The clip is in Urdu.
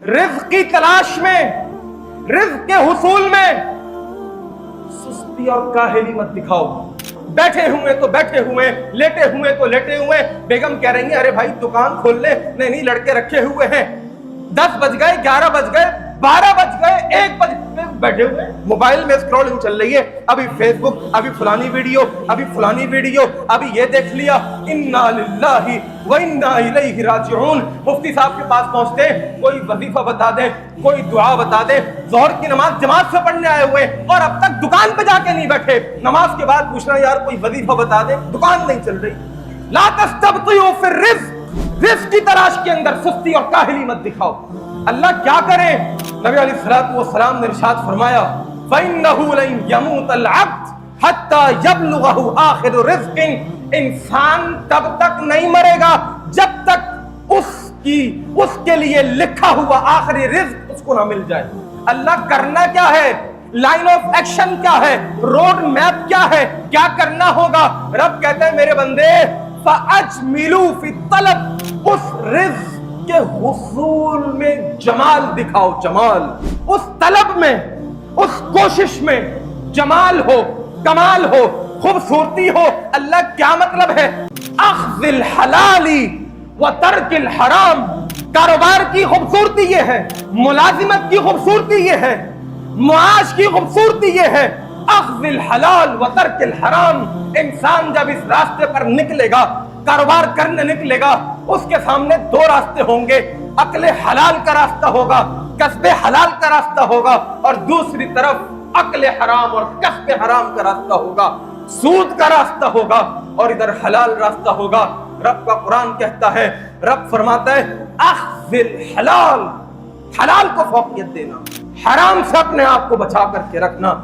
رزق کی تلاش میں، رزق کے حصول میں سستی اور کاہلی مت دکھاؤ. بیٹھے ہوئے تو بیٹھے ہوئے، لیٹے ہوئے تو لیٹے ہوئے. بیگم کہہ رہی ہیں ارے بھائی دکان کھول لے. نہیں لڑکے رکھے ہوئے ہیں. 10 بج گئے، 11 بج گئے، 12 بج گئے، 1 بج گئے، بیٹھے ہوئے موبائل میں اسکرولنگ چل رہی ہے. ابھی فیس بک، ابھی فلانی ویڈیو، ابھی فلانی ویڈیو، ابھی یہ دیکھ لیا. انا للہ و انا الیہ راجعون. مفتی صاحب کے پاس پہنچتے ہیں، کوئی وظیفہ بتا دیں، کوئی دعا بتا دیں. ظہر کی نماز جماعت سے پڑھنے آئے ہوئے اور اب تک دکان پہ جا کے نہیں بیٹھے. نماز کے بعد پوچھنا یار کوئی وظیفہ بتا دیں، دکان نہیں چل رہی. لا تستبطئوا فی الرزق. رزق کی تلاش کے اندر سستی اور کاہلی مت دکھاؤ. اللہ کیا کرے؟ نبی علیہ الصلوۃ والسلام نے ارشاد فرمایا فَإِنَّهُ لَن يَمُوتَ الْعَبْدُ حَتَّى يَبْلُغَهُ آخِرُ رِزْقٍ. انسان تب تک نہیں مرے گا جب تک اس کے لیے لکھا ہوا آخری رزق اس کو نہ مل جائے. اللہ کرنا کیا ہے؟ لائن آف ایکشن کیا ہے؟ روڈ میپ کیا ہے؟ کیا کرنا ہوگا؟ رب کہتے ہیں میرے بندے فَأَجْمِلُوا فِي الطَّلَبِ. اس رزق کے حصول میں جمال دکھاؤ. جمال اس طلب میں، اس کوشش میں جمال ہو، کمال ہو، خوبصورتی ہو. اللہ کیا مطلب ہے؟ اخذ الحلال و ترک الحرام. کاروبار کی خوبصورتی یہ ہے، ملازمت کی خوبصورتی یہ ہے، معاش کی خوبصورتی یہ ہے. اخذ الحلال و ترک الحرام. انسان جب اس راستے پر نکلے گا، کاروبار کرنے نکلے گا، اس کے سامنے 2 راستے ہوں گے. عقل حلال کا راستہ ہوگا، کسب حلال کا راستہ ہوگا، اور دوسری طرف عقل حرام اور کسب حرام کا راستہ ہوگا. سود کا راستہ ہوگا اور ادھر حلال راستہ ہوگا. رب کا قرآن کہتا ہے، رب فرماتا ہے اخذ الحلال. حلال کو فوقیت دینا، حرام سے اپنے آپ کو بچا کر کے رکھنا.